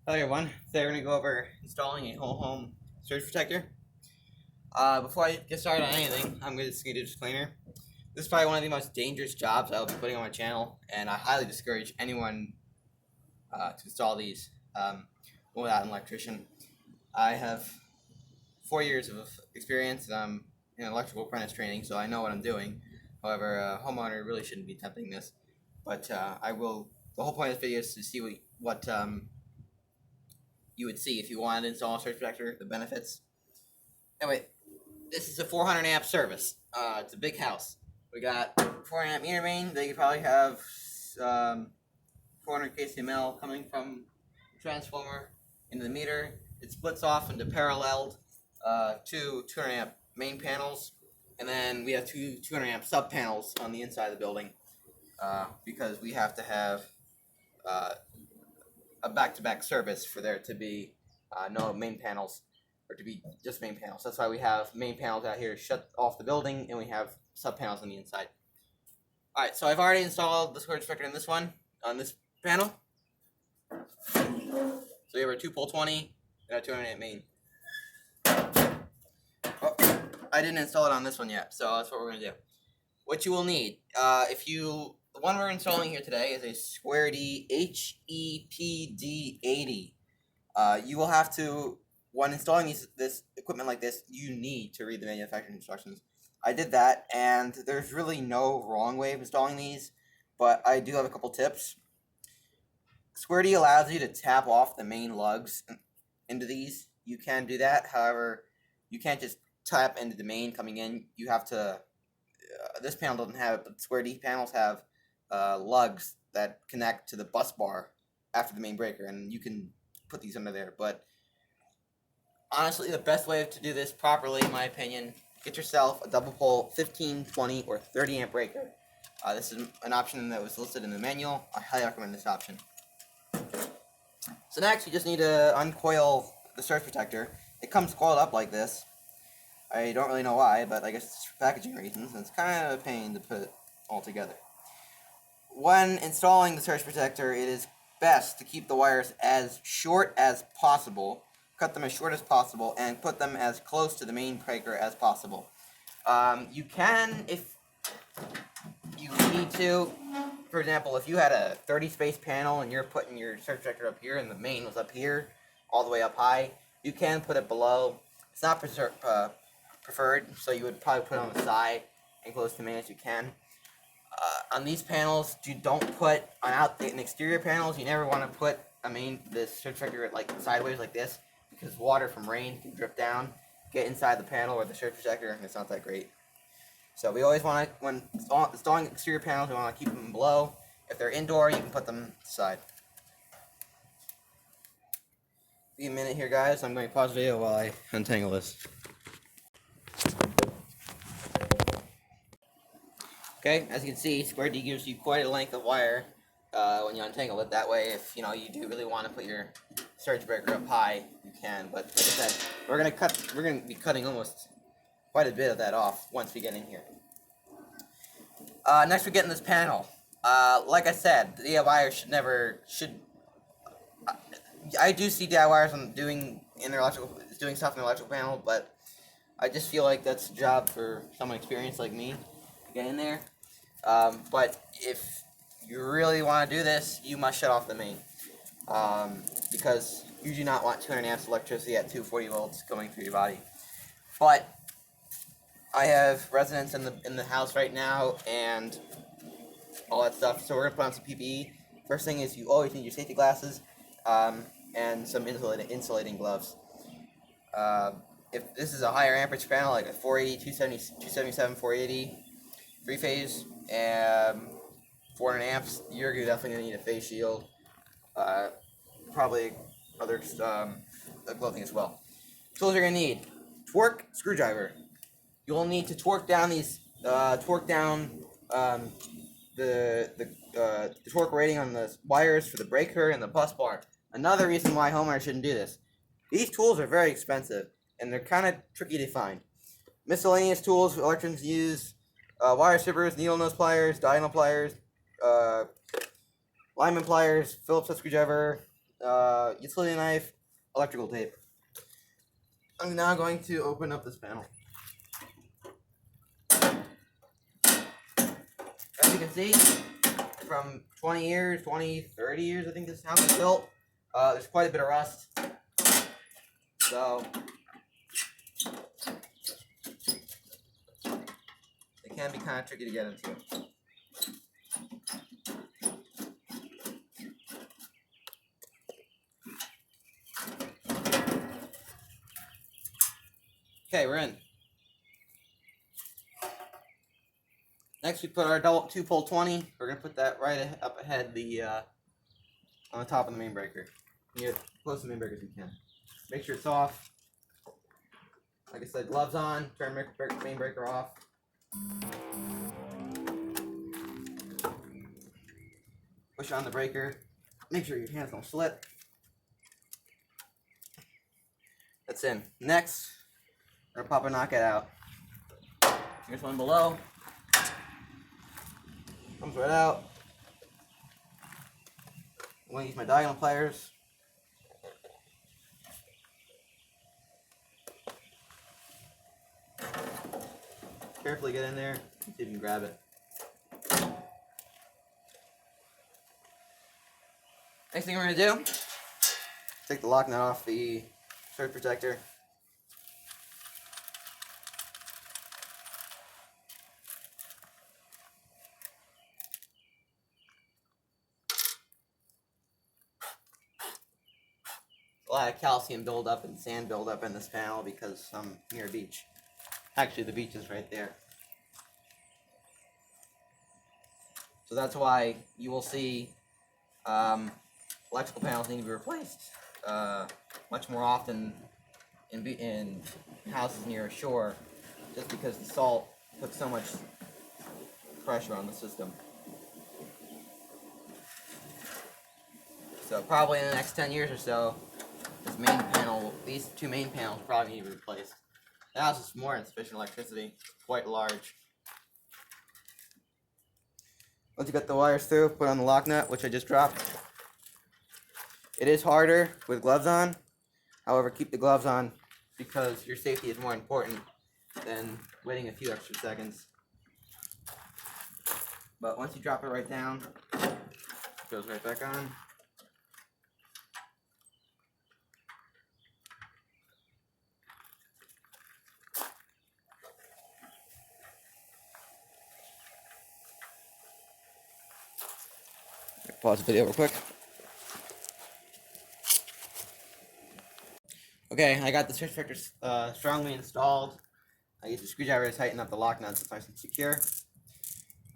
Hello everyone, today we're going to go over installing a whole home surge protector. Before I get started on anything, I'm going to just give you a disclaimer. This is probably one of the most dangerous jobs I'll be putting on my channel, and I highly discourage anyone to install these without an electrician. I have 4 years of experience, and I'm in electrical apprentice training, so I know what I'm doing. However, a homeowner really shouldn't be attempting this, but the whole point of this video is to see what you would see if you wanted to install a surge protector, the benefits. Anyway, this is a 400 amp service. It's a big house. We got 400 amp meter main. They could probably have 400 kcml coming from the transformer into the meter. It splits off into paralleled two 200 amp main panels, and then we have two 200 amp sub panels on the inside of the building because we have to have a back-to-back service for there to be no main panels, or to be just main panels. That's why we have main panels out here shut off the building, and we have sub panels on the inside. Alright, so I've already installed the surge protector in this one, on this panel. So we have our 2-pole 20 and our 200 amp main. Oh, I didn't install it on this one yet, so that's what we're going to do. What you will need, the one we're installing here today is a Square D HEPD80. You will have to, when installing this equipment like this, you need to read the manufacturing instructions. I did that, and there's really no wrong way of installing these, but I do have a couple tips. Square D allows you to tap off the main lugs into these. You can do that, however, you can't just tap into the main coming in. You have to, this panel doesn't have it, but Square D panels have lugs that connect to the bus bar after the main breaker, and you can put these under there. But honestly, the best way to do this properly, in my opinion, get yourself a double pole 15, 20, or 30 amp breaker. This is an option that was listed in the manual. I highly recommend this option. So next, you just need to uncoil the surge protector. It comes coiled up like this. I don't really know why, but I guess it's for packaging reasons, and it's kind of a pain to put it all together. When installing the surge protector, it is best to keep the wires as short as possible, cut them as short as possible, and put them as close to the main breaker as possible. You can, if you need to, for example, if you had a 30 space panel and you're putting your surge protector up here and the main was up here, all the way up high, you can put it below. It's not preferred, so you would probably put it on the side and close to the main as you can. On these panels, you don't put in exterior panels. You never want to put this surge protector like sideways like this, because water from rain can drip down, get inside the panel or the surge protector, and it's not that great. So we always want to, when installing exterior panels, we want to keep them below. If they're indoor, you can put them aside. Give me a minute here, guys. I'm going to pause the video while I untangle this. Okay, as you can see, Square D gives you quite a length of wire when you untangle it. That way, if you do really want to put your surge breaker up high, you can. But like I said, we're gonna be cutting almost quite a bit of that off once we get in here. Next, we get in this panel. Like I said, the DIYers should. I do see DIYers doing stuff in their electrical panel, but I just feel like that's a job for someone experienced like me to get in there. But if you really want to do this, you must shut off the main, because you do not want 200 amps of electricity at 240 volts going through your body. But I have residents in the house right now and all that stuff, so we're gonna put on some PPE. First thing is, you always need your safety glasses and some insulating gloves. If this is a higher amperage panel, like a 480, 277, 480, 3-phase, 400 amps, you're definitely going to need a face shield, probably other clothing as well. Tools you're going to need: torque screwdriver. You'll need to torque down the torque rating on the wires for the breaker and the bus bar. Another reason why homeowners shouldn't do this: these tools are very expensive and they're kind of tricky to find. Miscellaneous tools electricians use: wire strippers, needle nose pliers, diagonal pliers, lineman pliers, Phillips head screwdriver, utility knife, electrical tape. I'm now going to open up this panel. As you can see, from 20 years, 20, 30 years, I think this house was built, there's quite a bit of rust. So, it can be kind of tricky to get into. Okay, we're in. Next, we put our 2-pole 20. We're gonna put that right up ahead on the top of the main breaker. You get close to the main breaker as you can. Make sure it's off. Like I said, gloves on. Turn main breaker off. Push on the breaker. Make sure your hands don't slip. That's in. Next, we're gonna pop a knockhead out. Here's one below. Comes right out. I'm going to use my diagonal pliers. Carefully get in there, see if you can grab it. Next thing we're going to do, take the lock nut off the surge protector. A lot of calcium buildup and sand buildup in this panel because I'm near a beach. Actually, the beach is right there. So that's why you will see electrical panels need to be replaced much more often in houses near a shore, just because the salt puts so much pressure on the system. So probably in the next 10 years or so, these two main panels probably need to be replaced. The house is more insufficient electricity, quite large. Once you got the wires through, put on the lock nut, which I just dropped. It is harder with gloves on. However, keep the gloves on because your safety is more important than waiting a few extra seconds. But once you drop it right down, it goes right back on. Pause the video real quick. Okay, I got the surge protector strongly installed. I used a screwdriver to tighten up the lock nuts so nice and secure.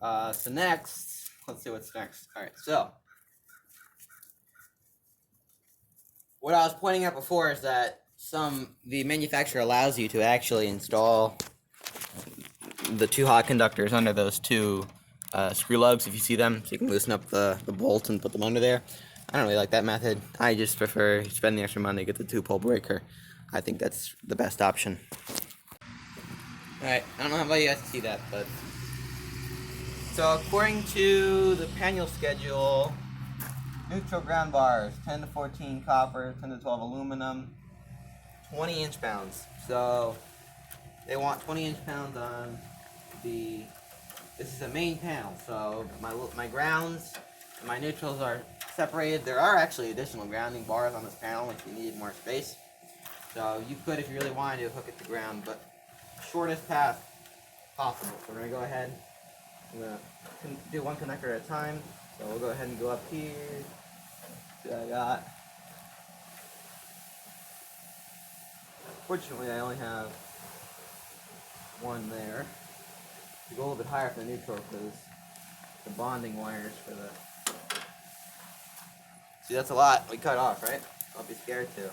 So next, let's see what's next. Alright, so what I was pointing out before is that the manufacturer allows you to actually install the two hot conductors under those two screw lugs, if you see them, so you can loosen up the bolt and put them under there. I don't really like that method. I just prefer spending the extra money to get the 2-pole breaker. I think that's the best option. Alright, I don't know how you guys can see that, but so according to the panel schedule, neutral ground bars, 10 to 14 copper, 10 to 12 aluminum, 20 inch-pounds. So they want 20 inch-pounds on this is a main panel, so my grounds and my neutrals are separated. There are actually additional grounding bars on this panel if you need more space. So you could, if you really wanted to, hook it to ground, but shortest path possible. So we're going to go ahead, I'm going to do one connector at a time. So we'll go ahead and go up here. See what I got. Fortunately, I only have one there. You go a little bit higher for the neutral because the bonding wires for the... See, that's a lot we cut off, right? I'll be scared to.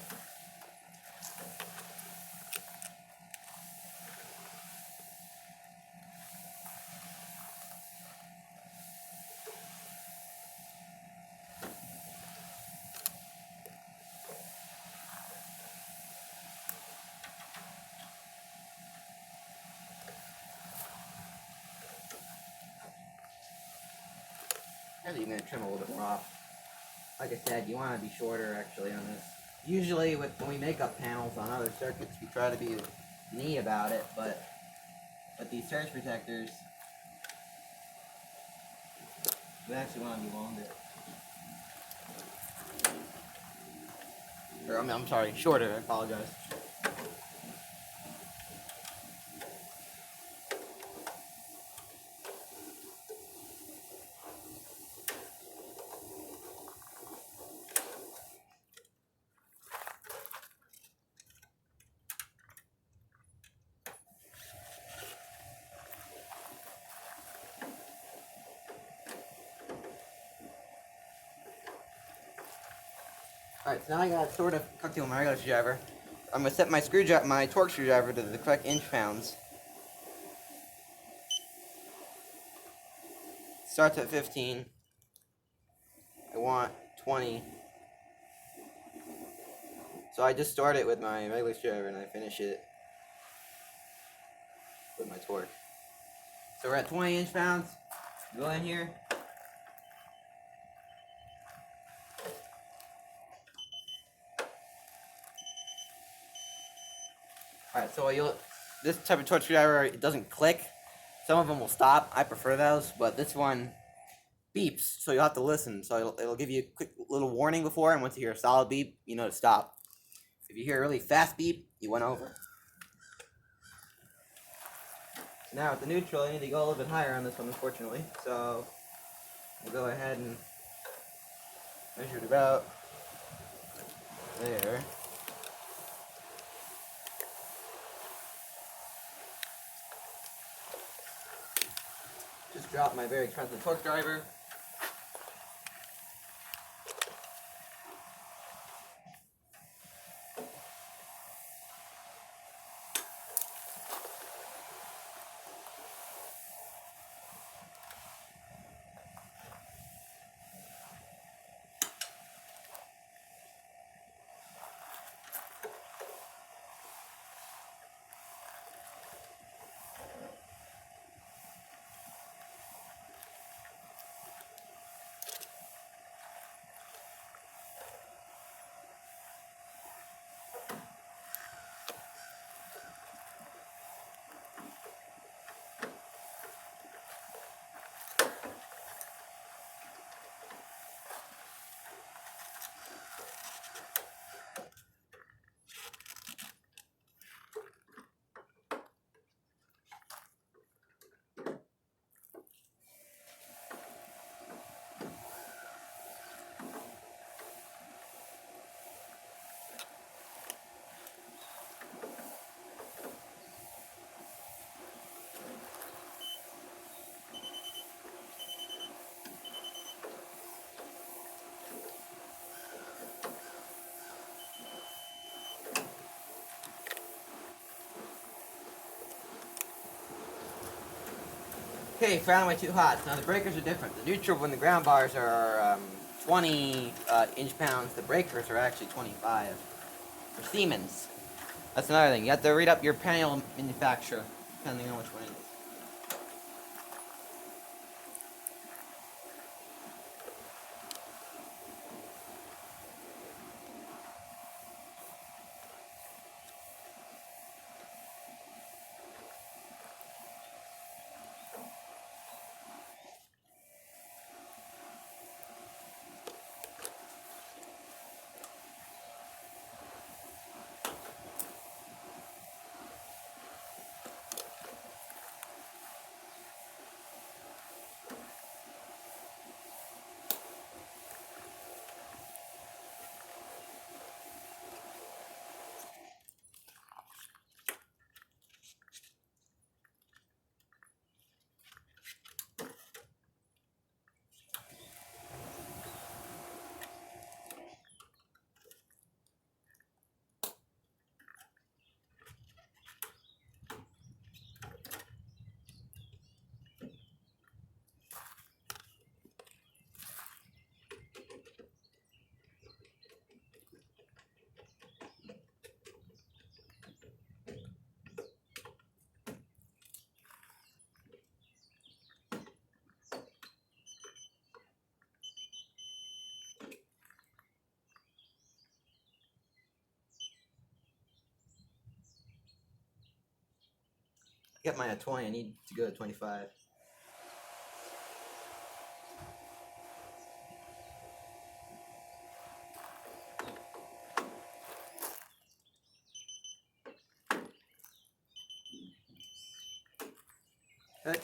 I'm even going to trim a little bit more off. like I said, you want to be shorter actually on this. Usually when we make up panels on other circuits, we try to be neat about it, but with these surge protectors, we actually want to be longer. Or, I'm sorry, shorter, I apologize. Alright, so now I got sort of cooked with my regular screwdriver. I'm going to set my torque screwdriver to the correct inch pounds. Starts at 15. I want 20. So I just start it with my regular screwdriver and I finish it with my torque. So we're at 20 inch pounds. Go in here. Alright, so this type of torque screwdriver, it doesn't click. Some of them will stop. I prefer those, but this one beeps, so you'll have to listen. So it'll give you a quick little warning before, and once you hear a solid beep, you know to stop. If you hear a really fast beep, you went over. So now with the neutral, I need to go a little bit higher on this one, unfortunately. So we'll go ahead and measure it about there. Just drop my very expensive torque driver. Okay, found way too hot. Now the breakers are different. The neutral and the ground bars are 20 inch pounds. The breakers are actually 25. For Siemens. That's another thing. You have to read up your panel manufacturer, depending on which one it is. Get mine at 20. I need to go to 25. Okay.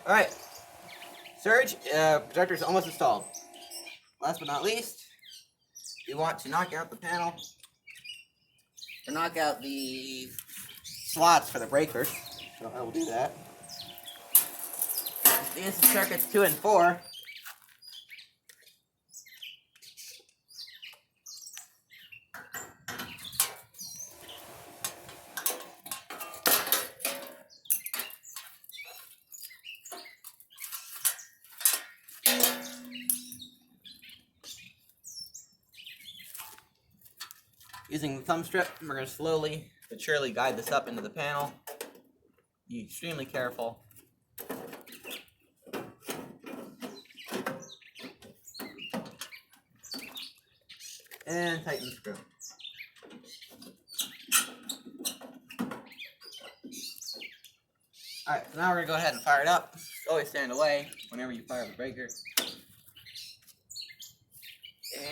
Alright. Surge protector is almost installed. Last but not least, we want to knock out the panel, or knock out the slots for the breakers. So I will do that. These are circuits 2 and 4. Using the thumb strip, we're going to slowly but surely guide this up into the panel. Be extremely careful. And tighten the screw. Alright, so now we're going to go ahead and fire it up. Always stand away whenever you fire the breaker.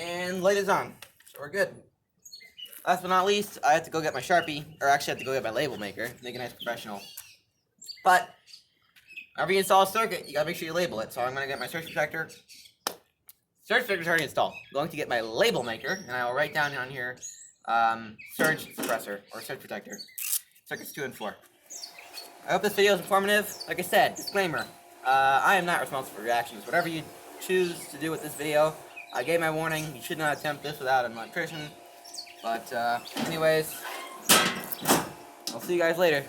And light is on. So we're good. Last but not least, I have to go get my Sharpie, or actually I have to go get my label maker, make a nice professional. But, whenever you install a circuit, you gotta make sure you label it. So I'm gonna get my surge protector. Surge protector is already installed. I'm going to get my label maker, and I will write down on here, surge suppressor, or surge protector. Circuits 2 and 4. I hope this video is informative. Like I said, disclaimer, I am not responsible for reactions. Whatever you choose to do with this video, I gave my warning. You should not attempt this without an electrician. But, anyways, I'll see you guys later.